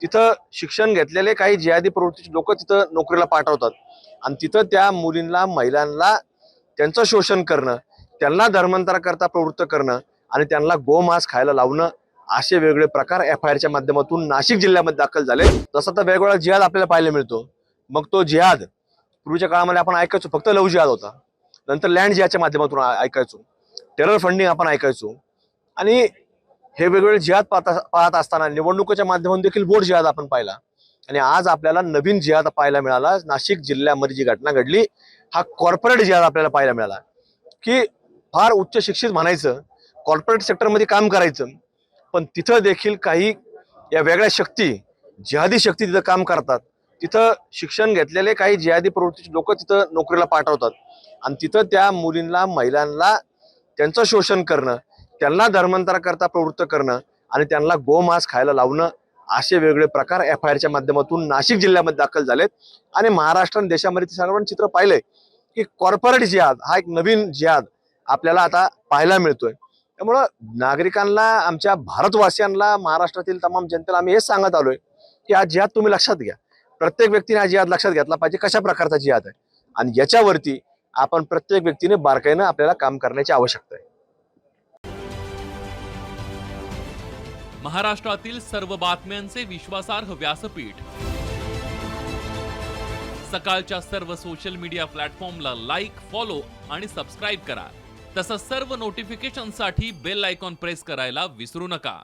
तिथं शिक्षण घेतलेले काही जिहादी प्रवृत्तीचे लोक तिथं नोकरीला पाठवतात आणि तिथं त्या मुलींना महिलांना त्यांचं शोषण करणं, त्यांना धर्मांतराकरता प्रवृत्त करणं आणि त्यांना गोमांस खायला लावणं असे वेगवेगळे प्रकार FIRच्या माध्यमातून नाशिक जिल्ह्यामध्ये दाखल झाले। तसं तर वेगवेगळा जिहाद आपल्याला पाहायला मिळतो। मग तो जिहाद पूर्वीच्या काळामध्ये आपण ऐकायचो फक्त लव्ह जिहाद होता, नंतर लँड जिहादच्या माध्यमातून ऐकायचो, टेरर फंडिंग आपण ऐकायचो आणि हे वेगवेगळे जिहाद पाहत असताना निवडणुकीच्या माध्यमातून देखील बोट जिहाद आपण पाहिला आणि आज आपल्याला नवीन जिहाद पाहायला मिळाला। नाशिक जिल्ह्यामध्ये जी घटना घडली हा कॉर्पोरेट जिहाद आपल्याला पाहायला मिळाला की फार उच्च शिक्षित म्हणायचं, कॉर्पोरेट सेक्टरमध्ये काम करायचं, पण तिथं देखील काही या वेगळ्या शक्ती जिहादी शक्ती तिथं काम करतात। तिथं शिक्षण घेतलेले काही जिहादी प्रवृत्तीचे लोक तिथं नोकरीला पाठवतात आणि तिथं त्या मुलींना महिलांना त्यांचं शोषण करणं, त्यांना धर्मांतराकरता प्रवृत्त करणं आणि त्यांना गोमांस खायला लावणं असे वेगवेगळे प्रकार FIRच्या माध्यमातून नाशिक जिल्ह्यामध्ये दाखल झालेत आणि महाराष्ट्र आणि देशामध्ये ते सर्वांनी चित्र पाहिलंय की कॉर्पोरेट जिहाद हा एक नवीन जिहाद आपल्याला आता पाहायला मिळतोय। त्यामुळं नागरिकांना, आमच्या भारतवासियांना, महाराष्ट्रातील तमाम जनतेला आम्ही हेच सांगत आलोय की हा जिहाद तुम्ही लक्षात घ्या। प्रत्येक व्यक्तीने हा जिहाद लक्षात घेतला पाहिजे कशा प्रकारचा जिहाद आहे आणि याच्यावरती आपण प्रत्येक व्यक्तीने बारकाईनं आपल्याला काम करण्याची आवश्यकता आहे। महाराष्ट्रातील सर्व बातम्यांचे विश्वासार्ह व्यासपीठ, सकाळच्या सर्व सोशल मीडिया प्लॅटफॉर्मला लाईक, फॉलो आणि सबस्क्राईब करा। तसंच सर्व नोटिफिकेशनसाठी बेल आयकॉन प्रेस करायला विसरू नका।